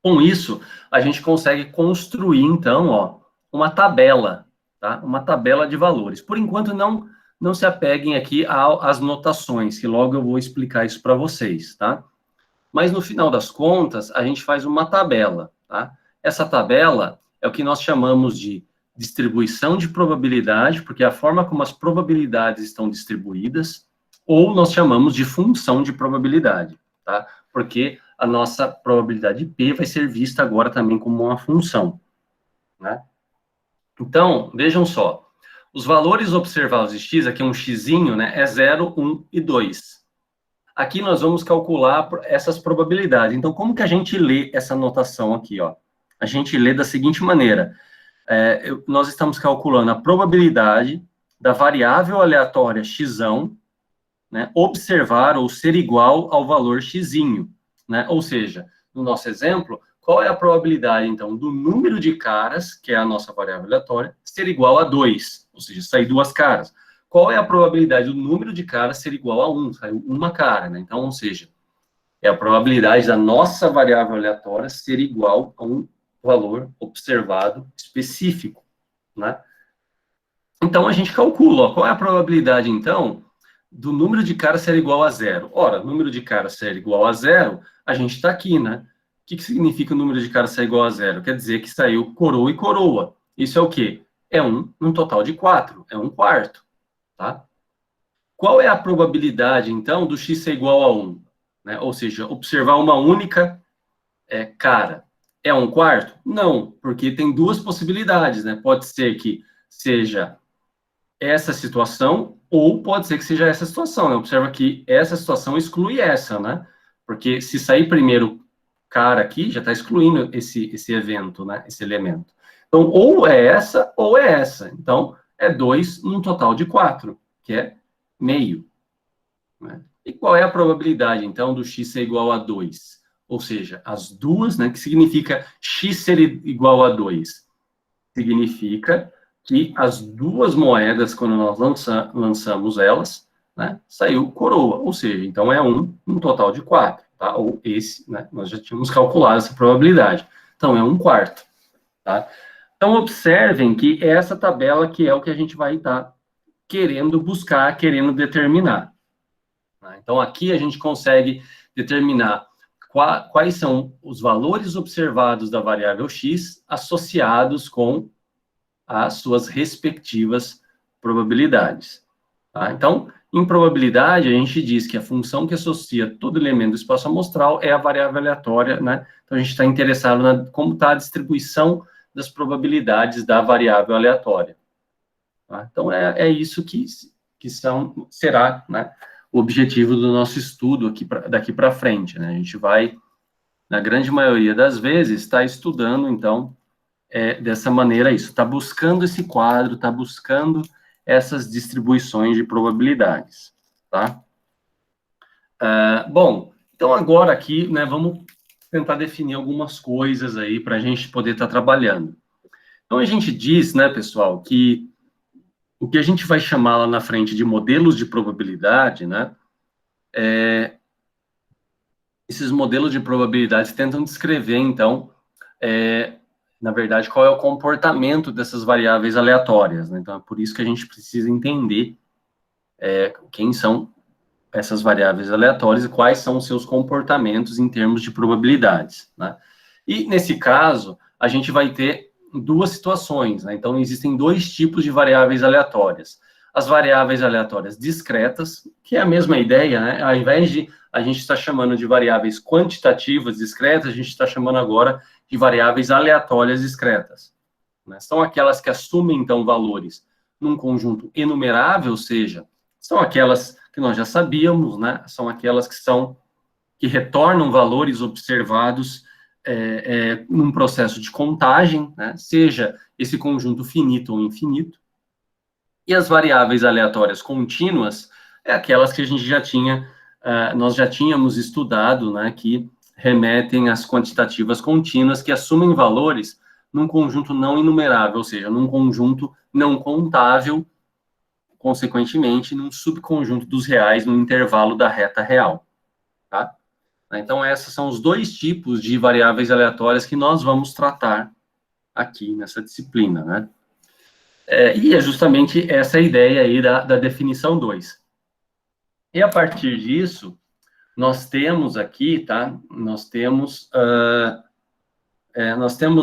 Com isso, a gente consegue construir, então, ó, uma tabela, tá? Uma tabela de valores. Por enquanto, não se apeguem aqui às notações, que logo eu vou explicar isso para vocês, tá? Mas, no final das contas, a gente faz uma tabela, tá? Essa tabela é o que nós chamamos de distribuição de probabilidade, porque é a forma como as probabilidades estão distribuídas, ou nós chamamos de função de probabilidade, tá? Porque a nossa probabilidade P vai ser vista agora também como uma função, né? Então, vejam só, os valores observados de x, aqui um xzinho, né, é 0, 1 e 2. Aqui nós vamos calcular essas probabilidades. Então, como que a gente lê essa notação aqui, ó? A gente lê da seguinte maneira. Nós estamos calculando a probabilidade da variável aleatória x, né, observar ou ser igual ao valor xzinho, né? Ou seja, no nosso exemplo, qual é a probabilidade, então, do número de caras, que é a nossa variável aleatória, ser igual a 2, ou seja, sair 2 caras. Qual é a probabilidade do número de caras ser igual a 1? Saiu uma cara, né? Então, ou seja, é a probabilidade da nossa variável aleatória ser igual a um valor observado específico, né? Então, a gente calcula, ó, qual é a probabilidade, então, do número de caras ser igual a zero. Ora, número de caras ser igual a zero, a gente está aqui, né? O que significa o número de caras ser igual a zero? Quer dizer que saiu coroa e coroa. Isso é o quê? É num total de 4, é 1/4, tá? Qual é a probabilidade, então, do x ser igual a 1? Né? Ou seja, observar uma única cara. É 1/4? Não, porque tem duas possibilidades, né? Pode ser que seja essa situação, ou pode ser que seja essa situação, né? Observa que essa situação exclui essa, né? Porque se sair primeiro cara aqui, já está excluindo esse evento, né? Esse elemento. Então, ou é essa, ou é essa. Então, é 2 num total de 4, que é meio. Né? E qual é a probabilidade, então, do x ser igual a 2? Ou seja, as duas, né? Que significa x ser igual a 2? Significa que as duas moedas, quando nós lançamos elas, né, saiu coroa, ou seja, então é 1 no total de 4, tá? Ou esse, né, nós já tínhamos calculado essa probabilidade. Então, é 1/4, tá? Então, observem que essa tabela que é o que a gente vai estar querendo buscar, querendo determinar. Tá? Então, aqui a gente consegue determinar quais são os valores observados da variável x associados com as suas respectivas probabilidades. Tá? Então, em probabilidade, a gente diz que a função que associa todo elemento do espaço amostral é a variável aleatória, né? Então, a gente está interessado na como está a distribuição das probabilidades da variável aleatória. Tá? Então, é isso que será, né, o objetivo do nosso estudo aqui daqui para frente. Né? A gente vai, na grande maioria das vezes, estar estudando, então, dessa maneira isso, está buscando esse quadro, está buscando essas distribuições de probabilidades, tá? Bom, então agora aqui, né, vamos tentar definir algumas coisas aí para a gente poder estar trabalhando. Então a gente diz, né, pessoal, que o que a gente vai chamar lá na frente de modelos de probabilidade, né, esses modelos de probabilidade tentam descrever, então, na verdade, qual é o comportamento dessas variáveis aleatórias. Né? Então, é por isso que a gente precisa entender quem são essas variáveis aleatórias e quais são os seus comportamentos em termos de probabilidades. Né? E, nesse caso, a gente vai ter duas situações. Né? Então, existem dois tipos de variáveis aleatórias. As variáveis aleatórias discretas, que é a mesma ideia, né? Ao invés de a gente estar chamando de variáveis quantitativas discretas, a gente está chamando agora de variáveis aleatórias discretas. Né? São aquelas que assumem, então, valores num conjunto enumerável, ou seja, são aquelas que nós já sabíamos, né? São aquelas que retornam valores observados num processo de contagem, né? Seja esse conjunto finito ou infinito. E as variáveis aleatórias contínuas aquelas que a gente já tinha, nós já tínhamos estudado, né? Que remetem às quantitativas contínuas, que assumem valores num conjunto não enumerável, ou seja, num conjunto não contável, consequentemente, num subconjunto dos reais no intervalo da reta real. Tá? Então, esses são os dois tipos de variáveis aleatórias que nós vamos tratar aqui nessa disciplina. Né? E é justamente essa ideia aí da definição 2. E a partir disso, nós temos aqui, tá? Nós temos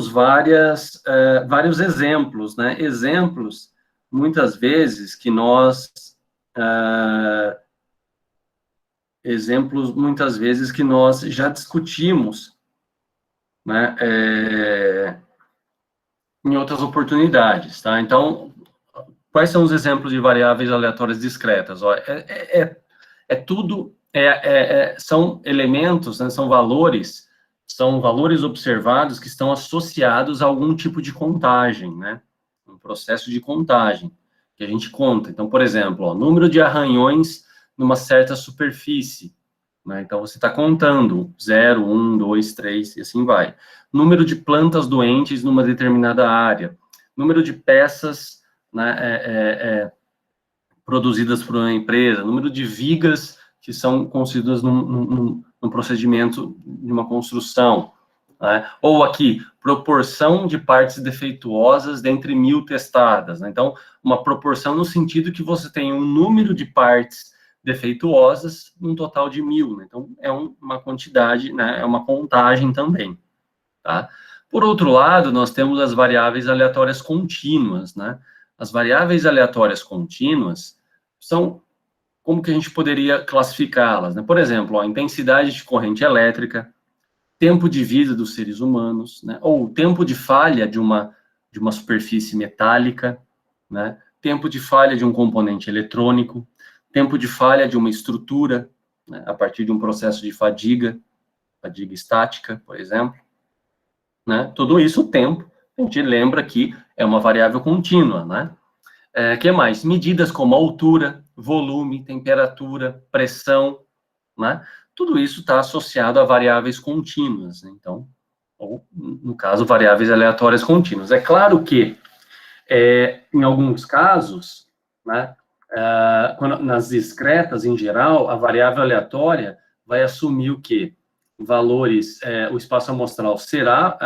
vários exemplos, né? Exemplos, muitas vezes, que nós já discutimos, né, em outras oportunidades, tá? Então, quais são os exemplos de variáveis aleatórias discretas? Ó, são elementos, né, são valores observados que estão associados a algum tipo de contagem, né? Um processo de contagem que a gente conta. Então, por exemplo, número de arranhões numa certa superfície. Né? Então, você está contando 0, 1, 2, 3, e assim vai. Número de plantas doentes numa determinada área. Número de peças, né, produzidas por uma empresa. Número de vigas que são construídas num procedimento de uma construção. Né? Ou aqui, proporção de partes defeituosas dentre 1000 testadas. Né? Então, uma proporção no sentido que você tem um número de partes defeituosas, um total de 1000, né? Então, é uma quantidade, né? É uma contagem também, tá? Por outro lado, nós temos as variáveis aleatórias contínuas, né? As variáveis aleatórias contínuas são, como que a gente poderia classificá-las, né? Por exemplo, a intensidade de corrente elétrica, tempo de vida dos seres humanos, né? Ou tempo de falha de uma superfície metálica, né? Tempo de falha de um componente eletrônico, tempo de falha de uma estrutura, né? A partir de um processo de fadiga estática, por exemplo, né? Tudo isso, o tempo, a gente lembra que é uma variável contínua, né? Que mais? Medidas como altura, volume, temperatura, pressão, né? Tudo isso está associado a variáveis contínuas, né? Então, ou, no caso, variáveis aleatórias contínuas. É claro que, em alguns casos, né, nas discretas, em geral, a variável aleatória vai assumir o quê? Valores, o espaço amostral será,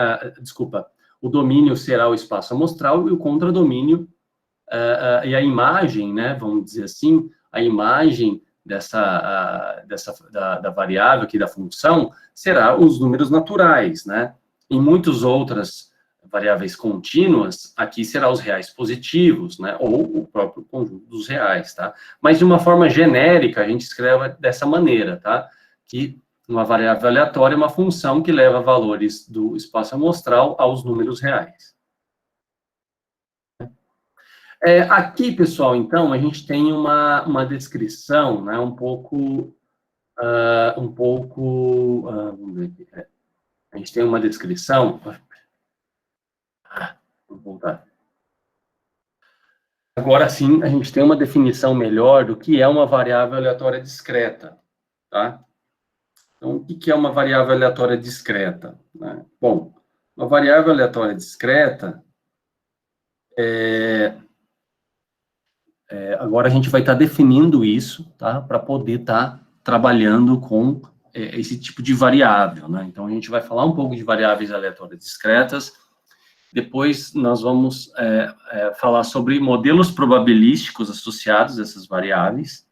o domínio será o espaço amostral e o contradomínio, e a imagem, né, vamos dizer assim, a imagem da variável aqui, da função, será os números naturais, né? Em muitas outras variáveis contínuas, aqui será os reais positivos, né? Ou o próprio conjunto dos reais, tá? Mas de uma forma genérica, a gente escreve dessa maneira, tá? Que uma variável aleatória é uma função que leva valores do espaço amostral aos números reais. Aqui, pessoal, então, a gente tem uma descrição, né, um pouco, vamos ver aqui, a gente tem uma descrição, vou voltar. Agora sim, a gente tem uma definição melhor do que é uma variável aleatória discreta, tá? Então, o que é uma variável aleatória discreta, né? Bom, uma variável aleatória discreta agora a gente vai estar definindo isso, tá? Para poder estar trabalhando com esse tipo de variável, né? Então, a gente vai falar um pouco de variáveis aleatórias discretas, depois nós vamos falar sobre modelos probabilísticos associados a essas variáveis,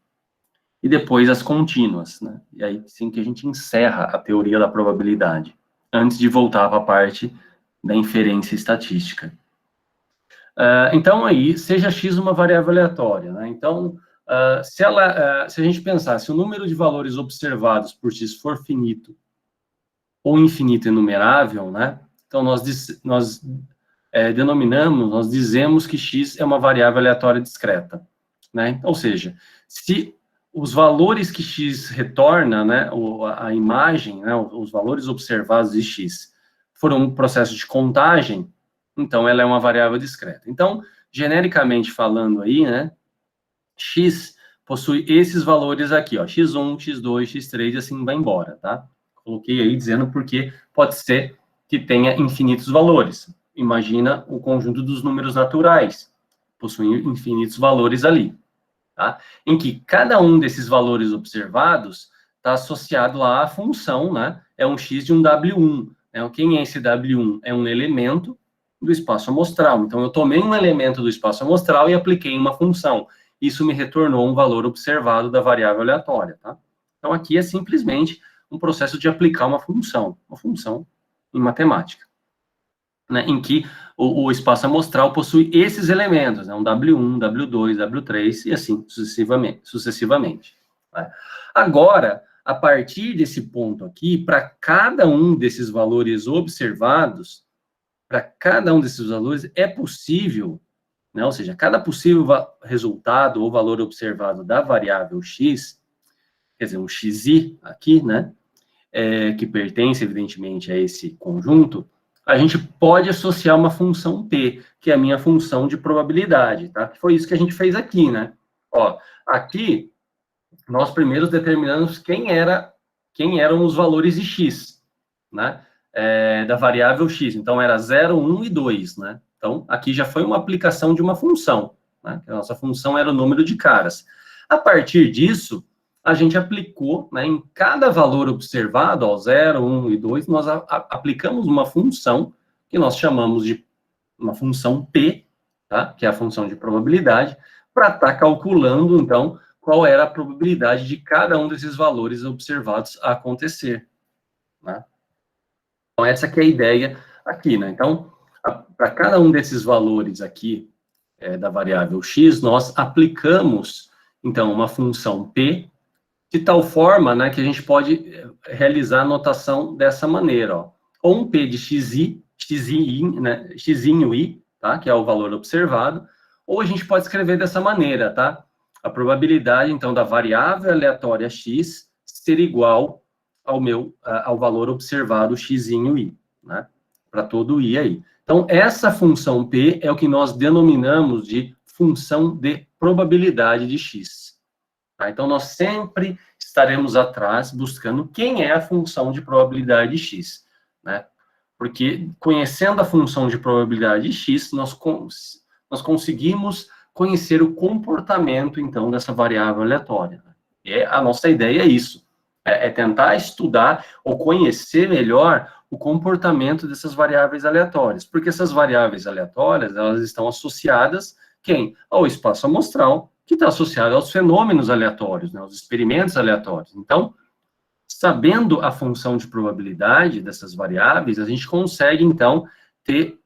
e depois as contínuas, né? E aí sim que a gente encerra a teoria da probabilidade, antes de voltar para a parte da inferência estatística. Então, aí, seja x uma variável aleatória, né? Então, se a gente pensar, se o número de valores observados por x for finito ou infinito enumerável, né? Então, nós dizemos que x é uma variável aleatória discreta, né? Ou seja, se os valores que x retorna, né, a imagem, né, os valores observados de x foram um processo de contagem, então ela é uma variável discreta. Então, genericamente falando aí, né, x possui esses valores aqui, ó, x1, x2, x3, e assim vai embora, tá? Coloquei aí dizendo porque pode ser que tenha infinitos valores. Imagina o conjunto dos números naturais, possuem infinitos valores ali, tá? Em que cada um desses valores observados está associado lá à função, né? É um x de um W1. Né? Quem é esse W1? É um elemento do espaço amostral. Então, eu tomei um elemento do espaço amostral e apliquei uma função. Isso me retornou um valor observado da variável aleatória, tá? Então, aqui é simplesmente um processo de aplicar uma função em matemática, né? Em que o espaço amostral possui esses elementos, né? Um W1, W2, W3 e assim sucessivamente. Né? Agora, a partir desse ponto aqui, para cada um desses valores observados, é possível, né? Ou seja, cada possível resultado ou valor observado da variável x, quer dizer, um xi aqui, né? Que pertence, evidentemente, a esse conjunto, a gente pode associar uma função p, que é a minha função de probabilidade, tá? Que foi isso que a gente fez aqui, né? Ó, aqui, nós primeiro determinamos quem eram os valores de x, né? Da variável x. Então, era 0, 1 e 2, né? Então, aqui já foi uma aplicação de uma função, né? A nossa função era o número de caras. A partir disso, a gente aplicou, né, em cada valor observado, ó, 0, 1 e 2, nós aplicamos uma função que nós chamamos de uma função P, tá? Que é a função de probabilidade, para estar calculando, então, qual era a probabilidade de cada um desses valores observados acontecer, né? Então, essa que é a ideia aqui, né? Então, para cada um desses valores aqui, da variável x, nós aplicamos, então, uma função p, de tal forma, né, que a gente pode realizar a notação dessa maneira, ó. Ou um p de xi, né, xinho i, tá, que é o valor observado, ou a gente pode escrever dessa maneira, tá? A probabilidade, então, da variável aleatória x ser igual ao valor observado xinho i, né? Para todo i aí. Então, essa função p é o que nós denominamos de função de probabilidade de x. Tá? Então, nós sempre estaremos atrás buscando quem é a função de probabilidade de x, né? Porque conhecendo a função de probabilidade de x, nós conseguimos conhecer o comportamento, então, dessa variável aleatória. E a nossa ideia é isso, é tentar estudar ou conhecer melhor o comportamento dessas variáveis aleatórias, porque essas variáveis aleatórias, elas estão associadas, quem? Ao espaço amostral, que está associado aos fenômenos aleatórios, né, aos experimentos aleatórios. Então, sabendo a função de probabilidade dessas variáveis, a gente consegue, então, ter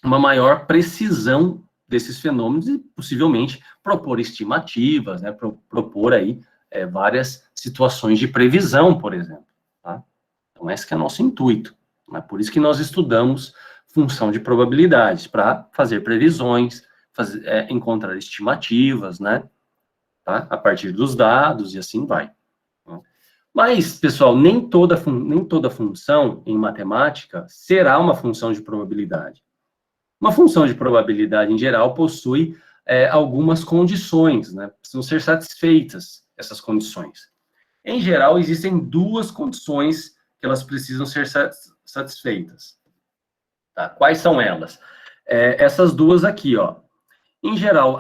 uma maior precisão desses fenômenos e, possivelmente, propor estimativas, né, propor aí várias situações de previsão, por exemplo, tá? Então, esse que é o nosso intuito, né? Por isso que nós estudamos função de probabilidades, para fazer previsões, encontrar estimativas, né, tá? A partir dos dados e assim vai. Mas, pessoal, nem toda função em matemática será uma função de probabilidade. Uma função de probabilidade, em geral, possui algumas condições, né? Precisam ser satisfeitas essas condições. Em geral, existem duas condições que elas precisam ser satisfeitas. Tá? Quais são elas? Essas duas aqui, ó. Em geral,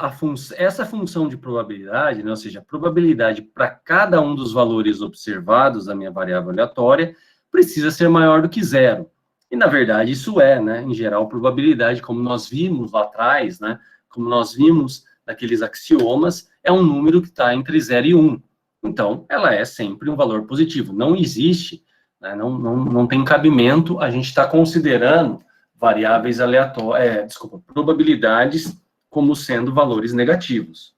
essa função de probabilidade, né, ou seja, a probabilidade para cada um dos valores observados da minha variável aleatória, precisa ser maior do que zero. E, na verdade, isso né, em geral, probabilidade, como nós vimos lá atrás, né, como nós vimos naqueles axiomas, é um número que está entre 0 e 1. Então, ela é sempre um valor positivo. Não existe, né, não tem cabimento a gente estar considerando variáveis aleatórias, probabilidades como sendo valores negativos.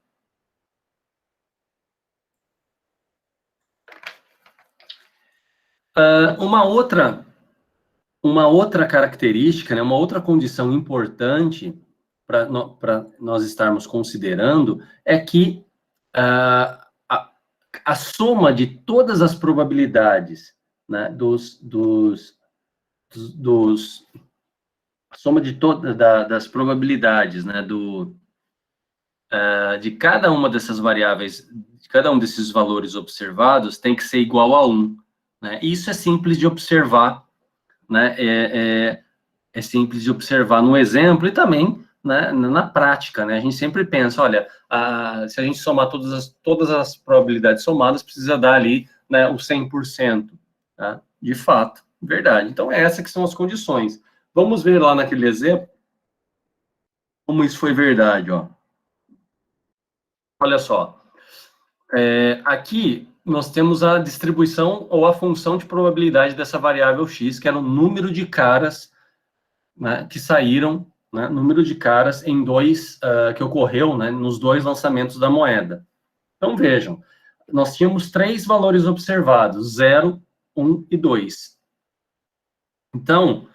Uma outra característica, né, uma outra condição importante para nós estarmos considerando é que a soma de todas as probabilidades, né, a soma de todas das probabilidades, né, de cada uma dessas variáveis, de cada um desses valores observados, tem que ser igual a 1. Né? Isso é simples de observar, né? É simples de observar no exemplo e também, né, na prática. Né? A gente sempre pensa, olha, se a gente somar todas as probabilidades somadas, precisa dar ali, né, o 100%. Tá? De fato, verdade. Então, essas que são as condições. Vamos ver lá naquele exemplo como isso foi verdade, ó. Olha só, aqui nós temos a distribuição ou a função de probabilidade dessa variável x, que era o número de caras, né, que saíram, né, número de caras que ocorreu, né, nos dois lançamentos da moeda. Então, vejam, nós tínhamos 3 valores observados, 0, 1 e 2. Então,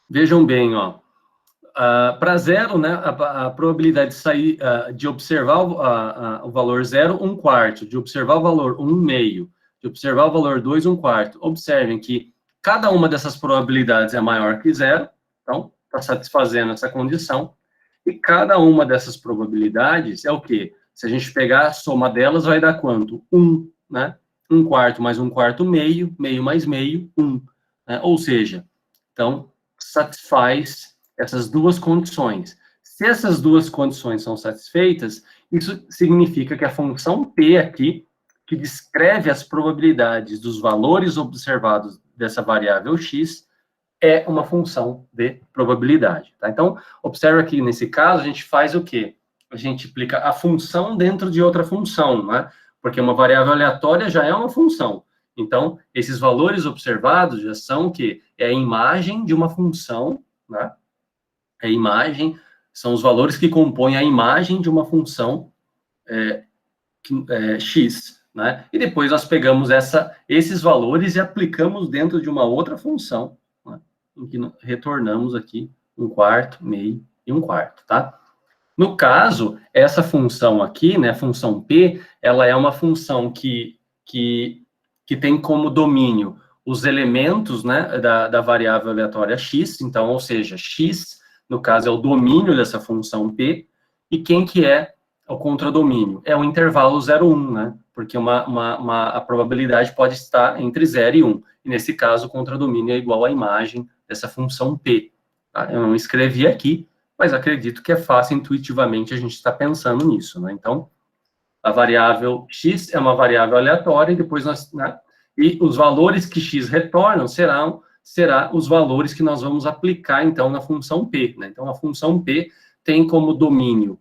vejam bem, ó, para 0, né, a probabilidade de sair, de observar o valor 0, 1/4, de observar o valor 1/2, de observar o valor 2, 1/4. Observem que cada uma dessas probabilidades é maior que 0, então está satisfazendo essa condição, e cada uma dessas probabilidades é o quê? Se a gente pegar a soma delas, vai dar quanto? 1, né? 1/4 mais 1/4, meio, meio mais meio, 1. Né? Ou seja, então, satisfaz essas duas condições. Se essas duas condições são satisfeitas, isso significa que a função P aqui, que descreve as probabilidades dos valores observados dessa variável x, é uma função de probabilidade. Tá? Então, observa que nesse caso, a gente faz o quê? A gente aplica a função dentro de outra função, né? Porque uma variável aleatória já é uma função. Então, esses valores observados já são o quê? É a imagem de uma função, né? É a imagem, são os valores que compõem a imagem de uma função x, né? E depois nós pegamos esses valores e aplicamos dentro de uma outra função, né? Em que retornamos aqui 1/4, meio e 1/4, tá? No caso, essa função aqui, né, a função p, ela é uma função que tem como domínio os elementos, né, da variável aleatória x, então, ou seja, x, no caso, é o domínio dessa função p, e quem que é o contradomínio? É o intervalo 0, 1, né, porque a probabilidade pode estar entre 0 e 1, e nesse caso, o contradomínio é igual à imagem dessa função p. Tá? Eu não escrevi aqui, mas acredito que é fácil, intuitivamente, a gente está pensando nisso, né? Então, a variável x é uma variável aleatória, e depois nós, né, e os valores que x retornam será os valores que nós vamos aplicar, então, na função p, né? Então, a função p tem como domínio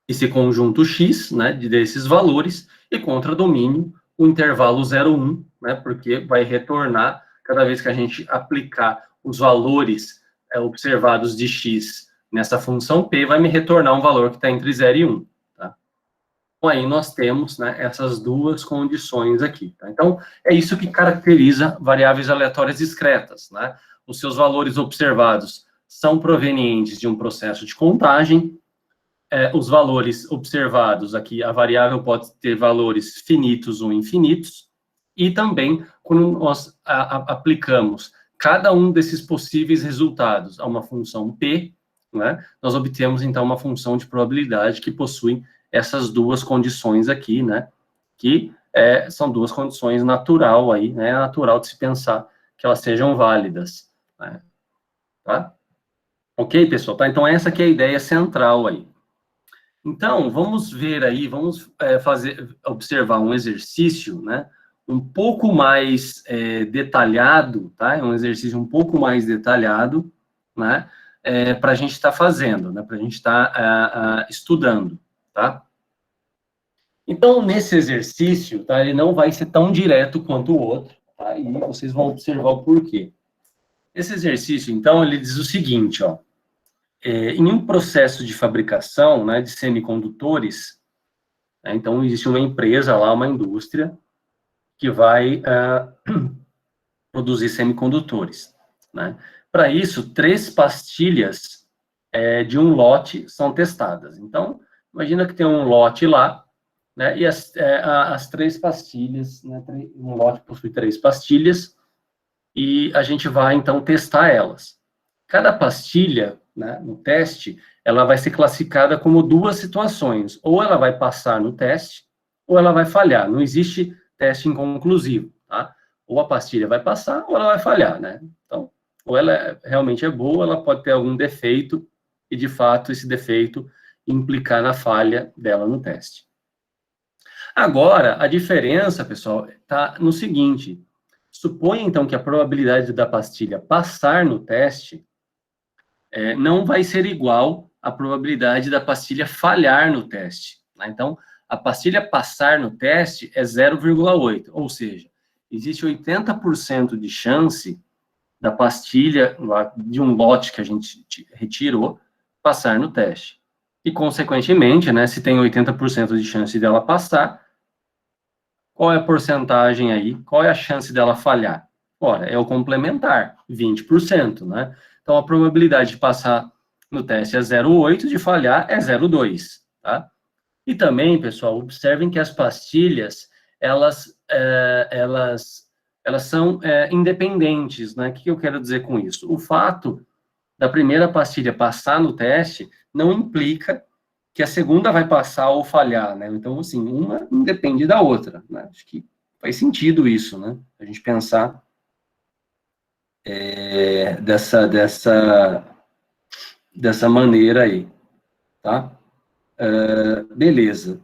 esse conjunto x, né, desses valores, e contradomínio o intervalo 0, 1, né, porque vai retornar, cada vez que a gente aplicar os valores observados de x nessa função p, vai me retornar um valor que está entre 0 e 1. Tá? Então, aí nós temos, né, essas duas condições aqui. Tá? Então, é isso que caracteriza variáveis aleatórias discretas. Né? Os seus valores observados são provenientes de um processo de contagem. Os valores observados aqui, a variável pode ter valores finitos ou infinitos, e também, quando nós aplicamos cada um desses possíveis resultados a uma função p, né, nós obtemos, então, uma função de probabilidade que possui essas duas condições aqui, né, que são duas condições natural aí, né, natural de se pensar que elas sejam válidas, né, tá? Ok, pessoal? Tá? Então, essa aqui é a ideia central aí. Então, vamos ver aí, vamos observar um exercício, né, um pouco mais detalhado, tá? É um exercício um pouco mais detalhado, né, para a gente estar fazendo, né, para a gente estar estudando, tá? Então, nesse exercício, tá, ele não vai ser tão direto quanto o outro, tá? E vocês vão observar o porquê. Esse exercício, então, ele diz o seguinte, ó, em um processo de fabricação, né, de semicondutores, né, então existe uma empresa lá, uma indústria, que vai produzir semicondutores. Né? Para isso, 3 pastilhas de um lote são testadas. Então, imagina que tem um lote lá, né, e as 3 pastilhas, né, um lote possui 3 pastilhas, e a gente vai, então, testar elas. Cada pastilha, né, no teste, ela vai ser classificada como 2 situações. Ou ela vai passar no teste, ou ela vai falhar. Não existe teste inconclusivo, tá? Ou a pastilha vai passar, ou ela vai falhar, né? Então, ou ela realmente é boa, ela pode ter algum defeito, e, de fato, esse defeito implicar na falha dela no teste. Agora, a diferença, pessoal, está no seguinte: suponha, então, que a probabilidade da pastilha passar no teste não vai ser igual à probabilidade da pastilha falhar no teste. Né? Então, a pastilha passar no teste é 0,8, ou seja, existe 80% de chance da pastilha, de um lote que a gente retirou, passar no teste. E, consequentemente, né, se tem 80% de chance dela passar, qual é a porcentagem aí? Qual é a chance dela falhar? Ora, é o complementar, 20%, né? Então, a probabilidade de passar no teste é 0,8, de falhar é 0,2, tá? E também, pessoal, observem que as pastilhas, elas são independentes, né? O que eu quero dizer com isso? O fato da primeira pastilha passar no teste não implica que a segunda vai passar ou falhar, né? Então, assim, uma independe da outra, né? Acho que faz sentido isso, né? A gente pensar dessa maneira aí, tá? Beleza.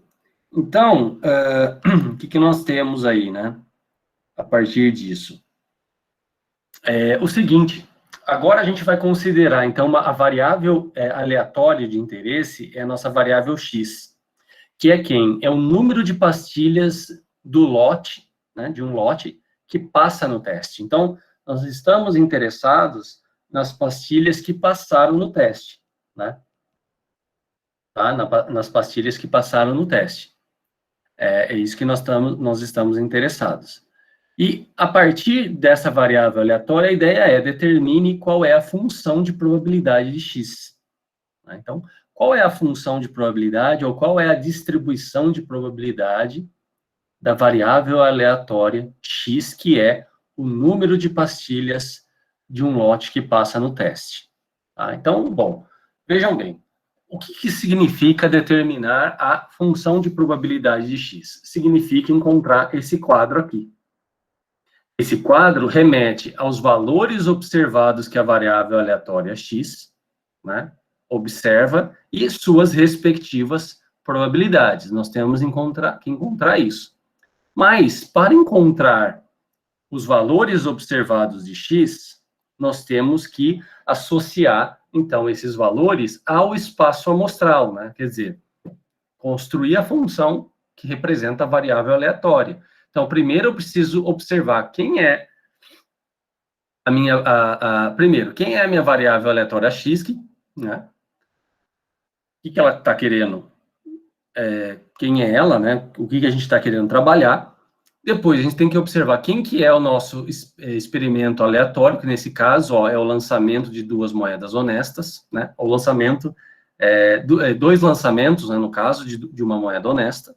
Então, o que nós temos aí, né? A partir disso. O seguinte, agora a gente vai considerar, então, a variável aleatória de interesse é a nossa variável x, que é quem? É o número de pastilhas do lote, né, de um lote, que passa no teste. Então, nós estamos interessados nas pastilhas que passaram no teste, né? Tá? Nas pastilhas que passaram no teste. É isso que nós estamos interessados. E, a partir dessa variável aleatória, a ideia é determine qual é a função de probabilidade de x. Né? Então, qual é a função de probabilidade ou qual é a distribuição de probabilidade da variável aleatória x, que é o número de pastilhas de um lote que passa no teste. Tá? Então, bom, vejam bem, o que significa determinar a função de probabilidade de x? Significa encontrar esse quadro aqui. Esse quadro remete aos valores observados que a variável aleatória x, né, observa, e suas respectivas probabilidades. Nós temos que encontrar isso. Mas, para encontrar os valores observados de x, nós temos que associar, então, esses valores ao espaço amostral, né? Quer dizer, construir a função que representa a variável aleatória. Então, primeiro eu preciso observar quem é a minha, primeiro, quem é a minha variável aleatória x, né? O que ela está querendo, quem é ela, né? O que a gente está querendo trabalhar. Depois, a gente tem que observar quem que é o nosso experimento aleatório, que nesse caso, ó, é o lançamento de duas moedas honestas, né? O lançamento, dois lançamentos, né, no caso, de uma moeda honesta.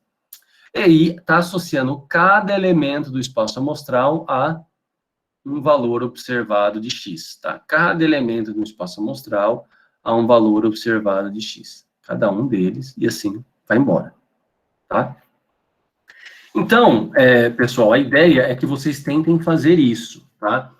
E aí, está associando cada elemento do espaço amostral a um valor observado de x, tá? Cada elemento do espaço amostral a um valor observado de x. Cada um deles, e assim vai embora, tá? Então, pessoal, a ideia é que vocês tentem fazer isso, tá?